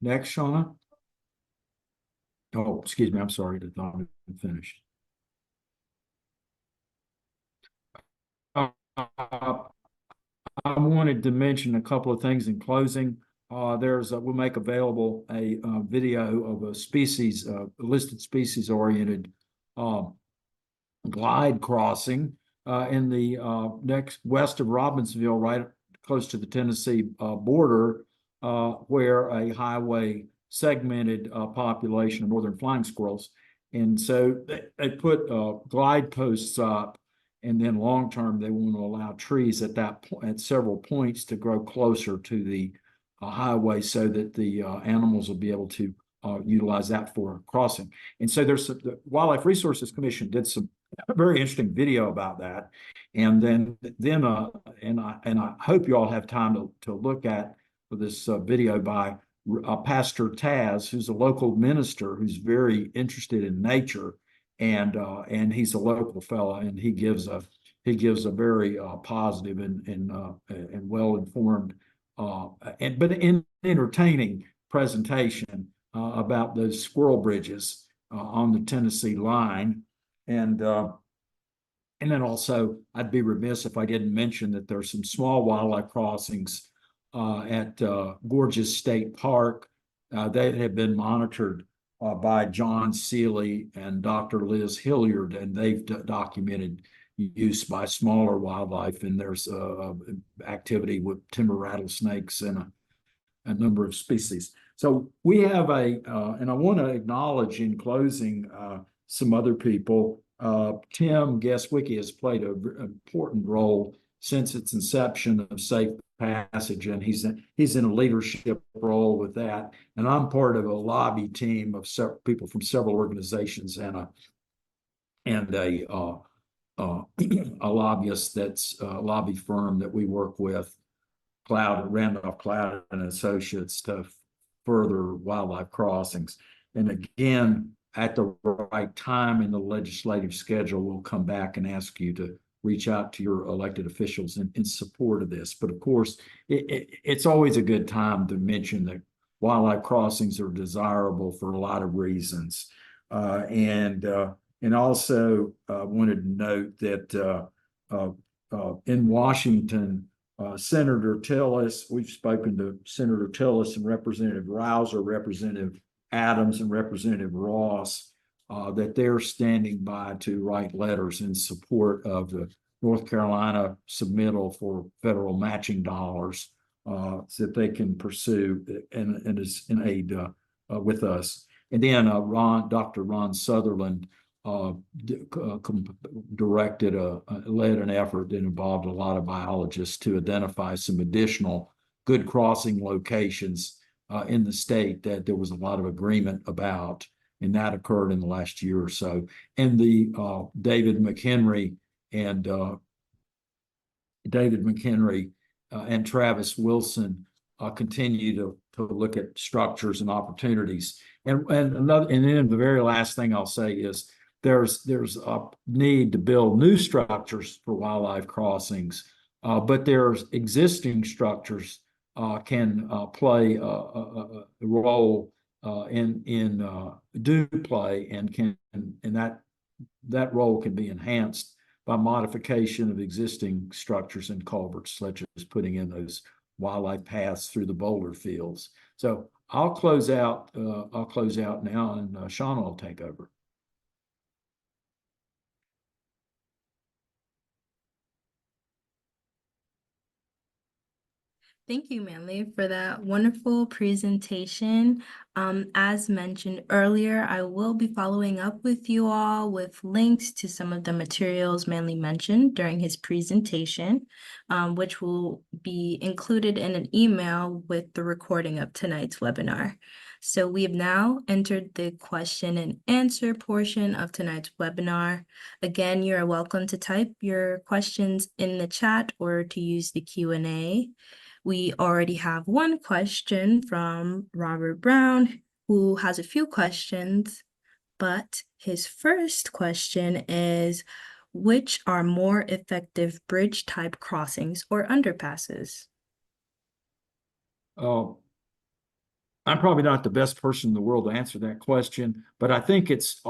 Next, Shauna. Oh, excuse me. I'm sorry. I thought I finished. I wanted to mention a couple of things in closing. We'll make available a video of a species, listed species oriented glide crossing in the next west of Robbinsville, right close to the Tennessee border, where a highway segmented population of northern flying squirrels. And so they put glide posts up, and then long term they want to allow trees at several points to grow closer to the highway so that the animals will be able to utilize that for crossing. And so the Wildlife Resources Commission did some very interesting video about that. And I hope you all have time to look at this video by Pastor Taz, who's a local minister who's very interested in nature, and he's a local fellow, and he gives a very positive and well informed but entertaining presentation about those squirrel bridges on the Tennessee line. And then also, I'd be remiss if I didn't mention that there's some small wildlife crossings at Gorges State Park. They have been monitored by John Seeley and Dr. Liz Hilliard, and they've documented use by smaller wildlife. And there's activity with timber rattlesnakes and a number of species. So we have and I want to acknowledge in closing some other people. Tim Guest-Wiki has played an important role since its inception of Safe Passage, and he's in a leadership role with that. And I'm part of a lobby team of people from several organizations and a lobbyist that's a lobby firm that we work with, Randolph Cloud and Associates, to further wildlife crossings. And again, at the right time in the legislative schedule, we'll come back and ask you to reach out to your elected officials in support of this. But of course, it's always a good time to mention that wildlife crossings are desirable for a lot of reasons. And also wanted to note that in Washington, Senator Tillis, we've spoken to Senator Tillis and Representative Rouser, Representative Adams, and Representative Ross, that they're standing by to write letters in support of the North Carolina submittal for federal matching dollars so that they can pursue and is in aid with us. And then Dr. Ron Sutherland led an effort that involved a lot of biologists to identify some additional good crossing locations in the state that there was a lot of agreement about, and that occurred in the last year or so. And the David McHenry and Travis Wilson continue to look at structures and opportunities. And then the very last thing I'll say is there's a need to build new structures for wildlife crossings, but there's existing structures can play a role do play and that role can be enhanced by modification of existing structures and culverts, such as putting in those wildlife paths through the boulder fields. So I'll close out now, and Shauna will take over. Thank you, Manley, for that wonderful presentation. As mentioned earlier, I will be following up with you all with links to some of the materials Manley mentioned during his presentation, which will be included in an email with the recording of tonight's webinar. So we have now entered the question and answer portion of tonight's webinar. Again, you're welcome to type your questions in the chat or to use the Q&A. We already have one question from Robert Brown, who has a few questions, but his first question is, which are more effective bridge type crossings or underpasses? I'm probably not the best person in the world to answer that question, but I think it's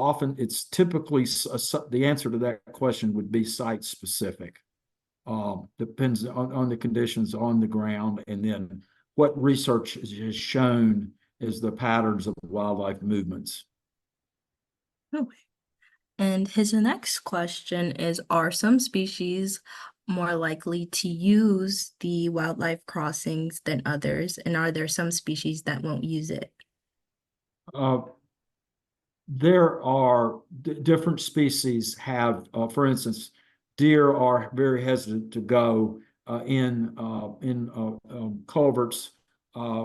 typically the answer to that question would be site specific. Depends on the conditions on the ground, and then what research has shown is the patterns of wildlife movements. Okay. And his next question is, are some species more likely to use the wildlife crossings than others? And are there some species that won't use it? There are different species have, for instance, deer are very hesitant to go in culverts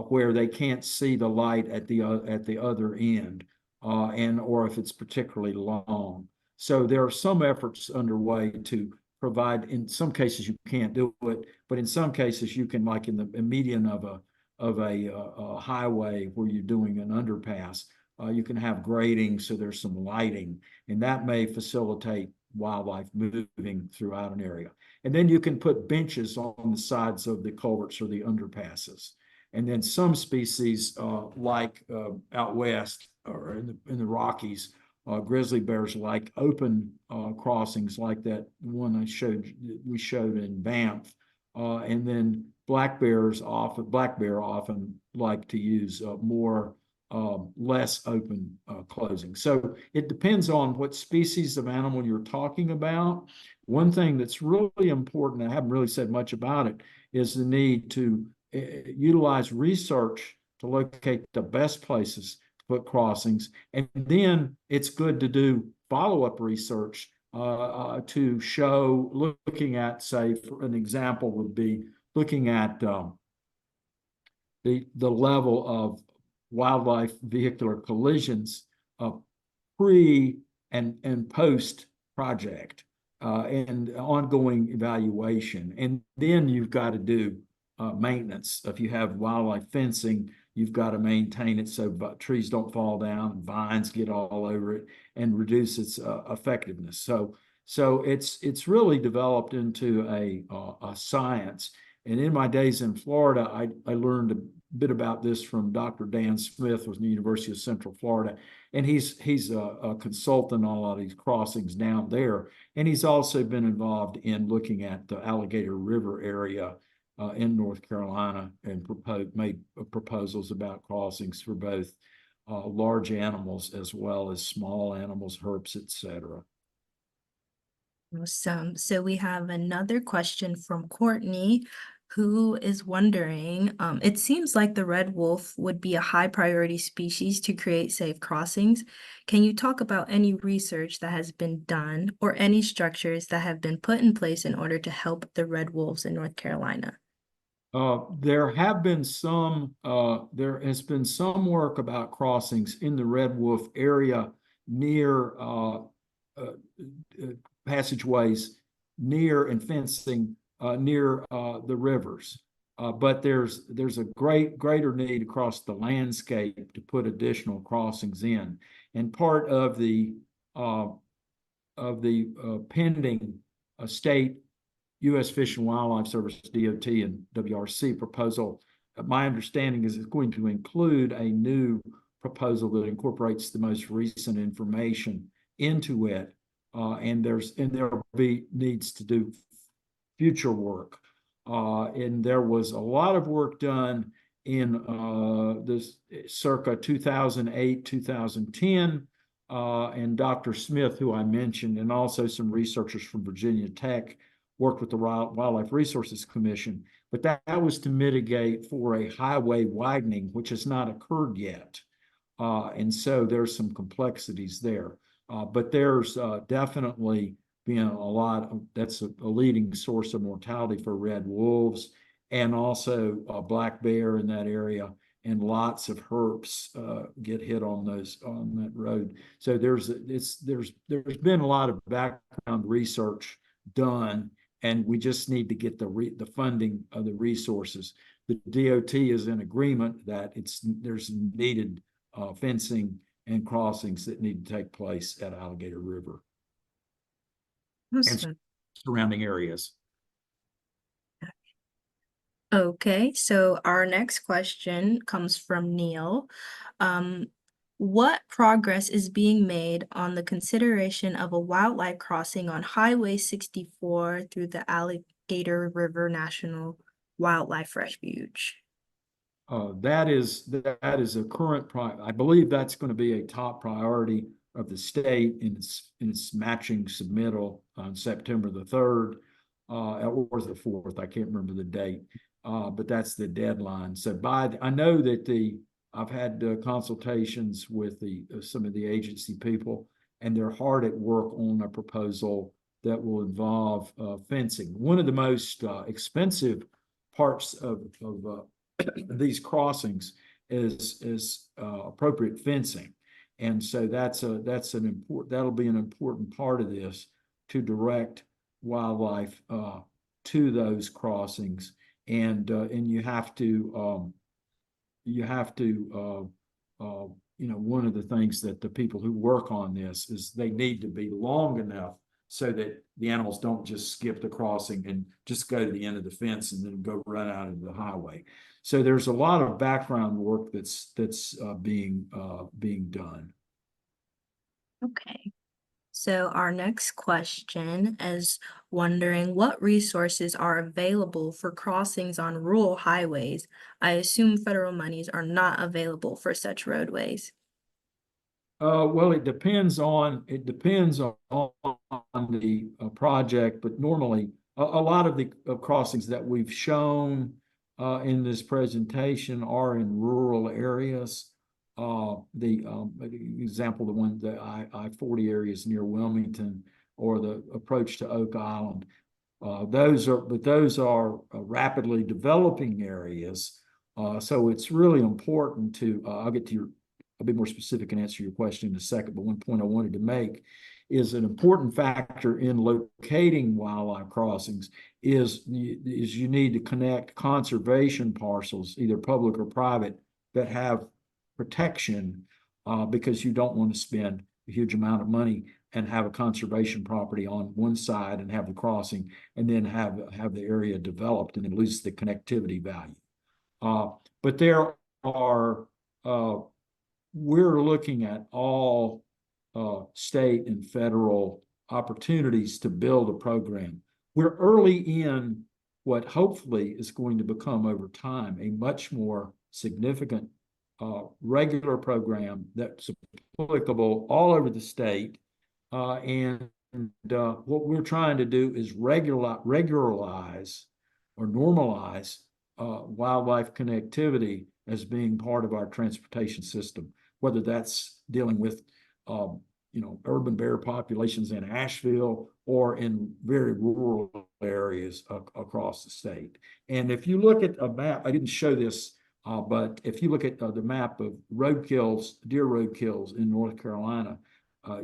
where they can't see the light at the other end, or if it's particularly long. So there are some efforts underway to provide. In some cases, you can't do it, but in some cases, you can, like in the median of a highway where you're doing an underpass. You can have grading, so there's some lighting, and that may facilitate wildlife moving throughout an area. And then you can put benches on the sides of the culverts or the underpasses. And then some species, like out west or in the Rockies, grizzly bears like open crossings, like that one we showed in Banff. And then black bear often like to use more less open closing. So it depends on what species of animal you're talking about. One thing that's really important, I haven't really said much about it, is the need to utilize research to locate the best places to put crossings. And then it's good to do follow-up research to show, looking at, say, for an example would be looking at the level of wildlife vehicular collisions pre and post project and ongoing evaluation. And then you've got to do maintenance. If you have wildlife fencing, you've got to maintain it so trees don't fall down and vines get all over it and reduce its effectiveness. So it's really developed into a science. And in my days in Florida, I learned a bit about this from Dr. Dan Smith with the University of Central Florida. And he's a consultant on a lot of these crossings down there. And he's also been involved in looking at the Alligator River area in North Carolina and made proposals about crossings for both large animals as well as small animals, herps, etc. Awesome. So we have another question from Courtney, who is wondering, it seems like the red wolf would be a high priority species to create safe crossings. Can you talk about any research that has been done or any structures that have been put in place in order to help the red wolves in North Carolina? There has been some work about crossings in the red wolf area near passageways near and fencing near the rivers. But there's a greater need across the landscape to put additional crossings in. And part of the pending state U.S. Fish and Wildlife Service, DOT and WRC proposal, my understanding is it's going to include a new proposal that incorporates the most recent information into it. And there needs to do future work. And there was a lot of work done in this circa 2008, 2010. And Dr. Smith, who I mentioned, and also some researchers from Virginia Tech worked with the Wildlife Resources Commission. but that was to mitigate for a highway widening, which has not occurred yet. And so there's some complexities there. But there's definitely been a lot of, that's a leading source of mortality for red wolves, and also black bear in that area, and lots of herps get hit on that road. So there's been a lot of background research done, and we just need to get the funding of the resources. The DOT is in agreement that there's needed fencing and crossings that need to take place at Alligator River Awesome. and surrounding areas. Okay, so our next question comes from Neil. What progress is being made on the consideration of a wildlife crossing on Highway 64 through the Alligator River National Wildlife Refuge? That is a current I believe that's going to be a top priority of the state in its matching submittal on September the 3rd, or the 4th. I can't remember the date, but that's the deadline. So I know that I've had consultations with some of the agency people, and they're hard at work on a proposal that will involve fencing. One of the most expensive parts of these crossings is appropriate fencing, and so that'll be an important part of this, to direct wildlife to those crossings, and you have to one of the things that the people who work on this is they need to be long enough so that the animals don't just skip the crossing and just go to the end of the fence and then go run out into the highway. So there's a lot of background work that's being done. Okay. So our next question is wondering what resources are available for crossings on rural highways. I assume federal monies are not available for such roadways. Well, it depends on the project, but normally a lot of the crossings that we've shown in this presentation are in rural areas. Example, the I-40 areas near Wilmington, or the approach to Oak Island. Those are rapidly developing areas. So it's really important to, I'll be more specific and answer your question in a second, but one point I wanted to make is an important factor in locating wildlife crossings is you need to connect conservation parcels, either public or private, that have protection, because you don't want to spend a huge amount of money and have a conservation property on one side and have the crossing, and then have the area developed and then lose the connectivity value. But there are we're looking at all state and federal opportunities to build a program. We're early in what hopefully is going to become over time a much more significant regular program that's applicable all over the state. And what we're trying to do is regularize or normalize wildlife connectivity as being part of our transportation system, whether that's dealing with urban bear populations in Asheville or in very rural areas across the state. And if you look at a map, I didn't show this, but if you look at the map of deer roadkills in North Carolina,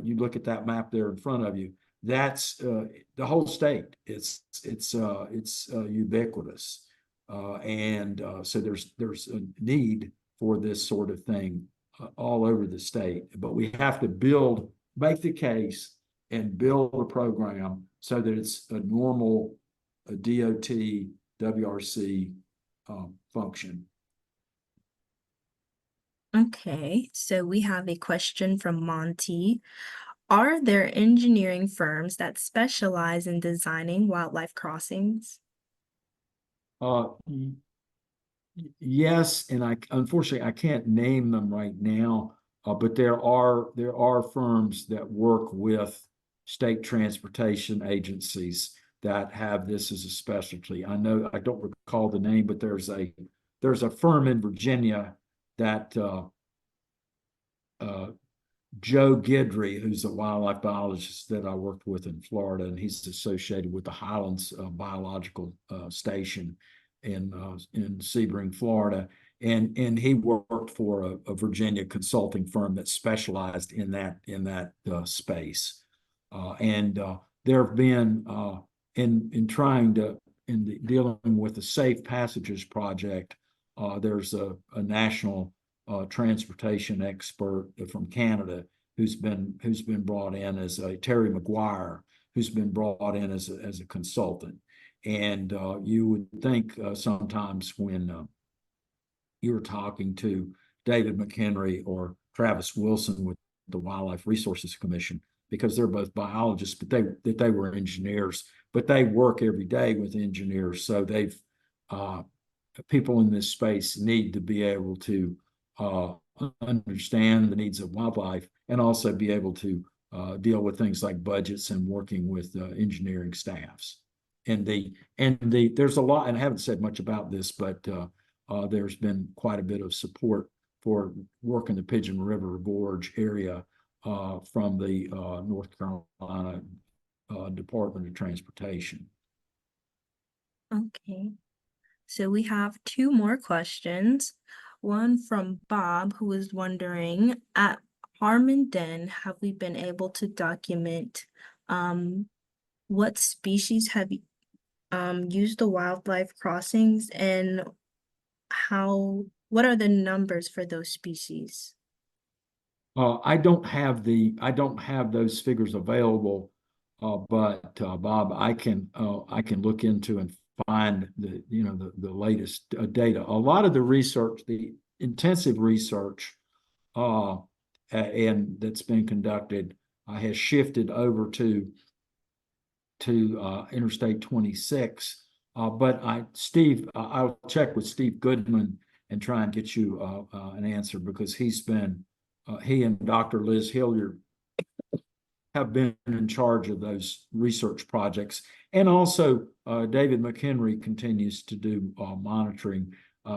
you look at that map there in front of you, that's the whole state. It's ubiquitous. So there's a need for this sort of thing all over the state, but we have to make the case and build a program so that it's a normal DOT, WRC function. Okay, so we have a question from Monty. Are there engineering firms that specialize in designing wildlife crossings? Yes, and unfortunately I can't name them right now, but there are firms that work with state transportation agencies that have this as a specialty. I don't recall the name, but there's a firm in Virginia that Joe Guidry, who's a wildlife biologist that I worked with in Florida, and he's associated with the Highlands Biological Station in Sebring, Florida. And he worked for a Virginia consulting firm that specialized in that space. There have been in dealing with the Safe Passages Project, there's a national transportation expert from Canada who's been brought in as Terry McGuire, who's been brought in as a consultant. And you would think sometimes when you're talking to David McHenry or Travis Wilson with the Wildlife Resources Commission, because they're both biologists, but they were engineers, but they work every day with engineers. So people in this space need to be able to understand the needs of wildlife and also be able to deal with things like budgets and working with engineering staffs. And there's a lot, and I haven't said much about this, but there's been quite a bit of support for work in the Pigeon River Gorge area from the North Carolina Department of Transportation. Okay, so we have two more questions. One from Bob, who is wondering, at Harmon Den, have we been able to document what species have used the wildlife crossings, and what are the numbers for those species? I don't have those figures available, but Bob, I can look into and find the latest data. A lot of the research, the intensive research, and that's been conducted, has shifted over to Interstate 26. But I'll check with Steve Goodman and try and get you an answer, because he and Dr. Liz Hilliard have been in charge of those research projects. And also David McHenry continues to do monitoring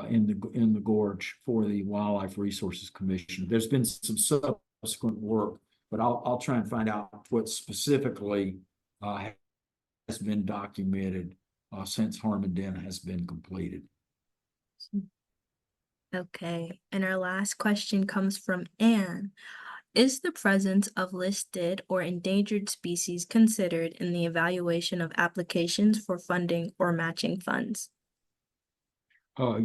in the gorge for the Wildlife Resources Commission. There's been some subsequent work, but I'll try and find out what specifically has been documented since Harmon Den has been completed. Okay, and our last question comes from Anne. Is the presence of listed or endangered species considered in the evaluation of applications for funding or matching funds?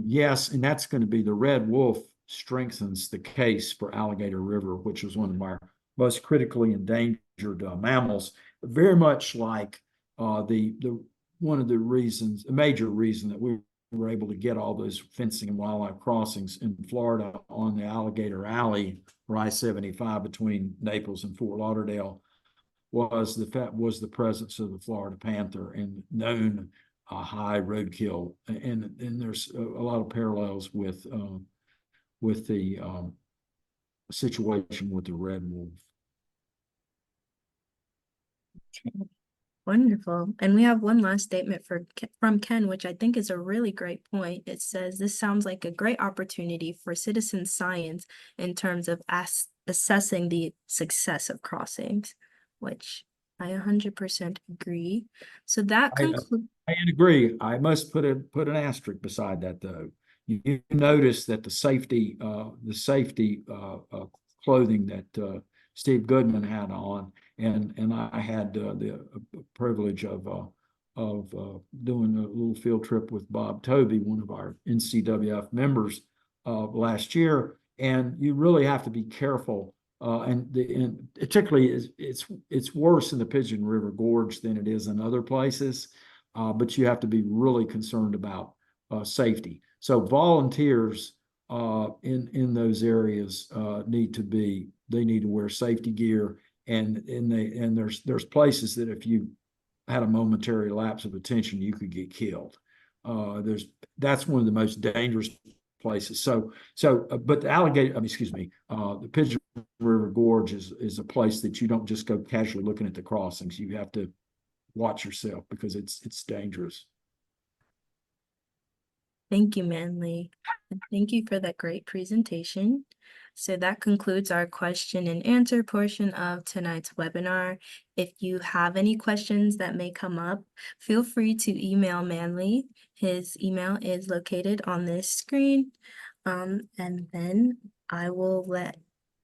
Yes, and that's going to be the red wolf strengthens the case for Alligator River, which is one of our most critically endangered mammals. Very much like one of the reasons, a major reason that we were able to get all those fencing and wildlife crossings in Florida on the Alligator Alley, or I-75 between Naples and Fort Lauderdale, was the presence of the Florida panther and known high roadkill. And there's a lot of parallels with the situation with the red wolf. Okay. Wonderful. And we have one last statement from Ken, which I think is a really great point. It says, this sounds like a great opportunity for citizen science in terms of assessing the success of crossings, which I 100% agree. So that concludes. I agree. I must put an asterisk beside that, though. You notice that the safety clothing that Steve Goodman had on, and I had the privilege of doing a little field trip with Bob Toby, one of our NCWF members, last year. And you really have to be careful, and particularly it's worse in the Pigeon River Gorge than it is in other places, but you have to be really concerned about safety. So volunteers in those areas need to wear safety gear, and there's places that if you had a momentary lapse of attention, you could get killed. That's one of the most dangerous places. But the Pigeon River Gorge is a place that you don't just go casually looking at the crossings. You have to watch yourself because it's dangerous. Thank you, Manley. And thank you for that great presentation. So that concludes our question and answer portion of tonight's webinar. If you have any questions that may come up, feel free to email Manley. His email is located on this screen. And then I will let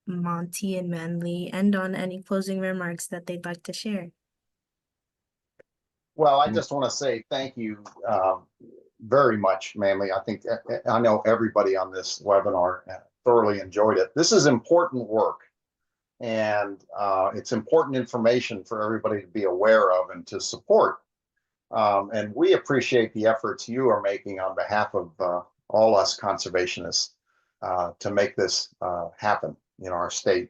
Monty and Manley end on any closing remarks that they'd like to share. Well, I just want to say thank you very much, Manley. I think I know everybody on this webinar thoroughly enjoyed it. This is important work, and it's important information for everybody to be aware of and to support. And we appreciate the efforts you are making on behalf of all us conservationists to make this happen in our state.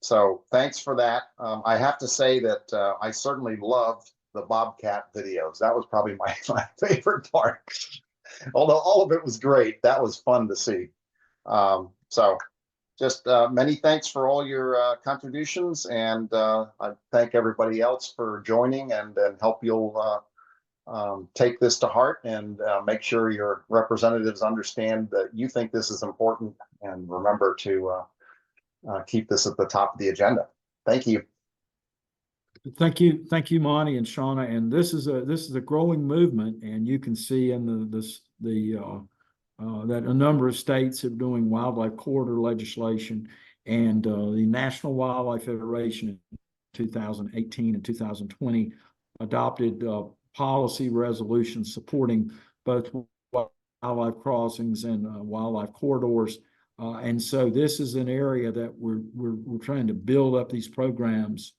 So thanks for that. I have to say that I certainly loved the Bobcat videos. That was probably my favorite part. Although all of it was great, that was fun to see. So just many thanks for all your contributions, and I thank everybody else for joining, and hope you'll take this to heart and make sure your representatives understand that you think this is important, and remember to keep this at the top of the agenda. Thank you. Thank you, Monty and Shauna. And this is a growing movement, and you can see in that a number of states are doing wildlife corridor legislation, and the National Wildlife Federation in 2018 and 2020 adopted policy resolutions supporting both wildlife crossings and wildlife corridors. And so this is an area that we're trying to build up these programs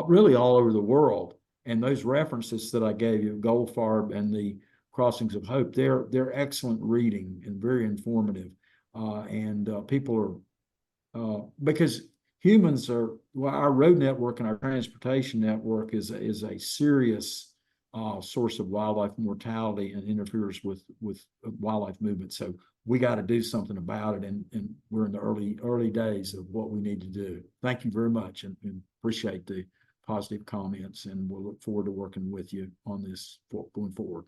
really all over the world. And those references that I gave you, Goldfarb and the Crossings of Hope, they're excellent reading and very informative. People are because humans are, well, our road network and our transportation network is a serious source of wildlife mortality and interferes with wildlife movement. So we got to do something about it, and we're in the early days of what we need to do. Thank you very much, and appreciate the positive comments, and we'll look forward to working with you on this going forward.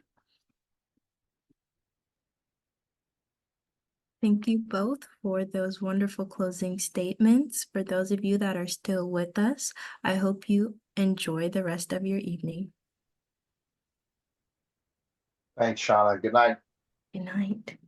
Thank you both for those wonderful closing statements. For those of you that are still with us, I hope you enjoy the rest of your evening. Thanks, Shauna. Good night. Good night.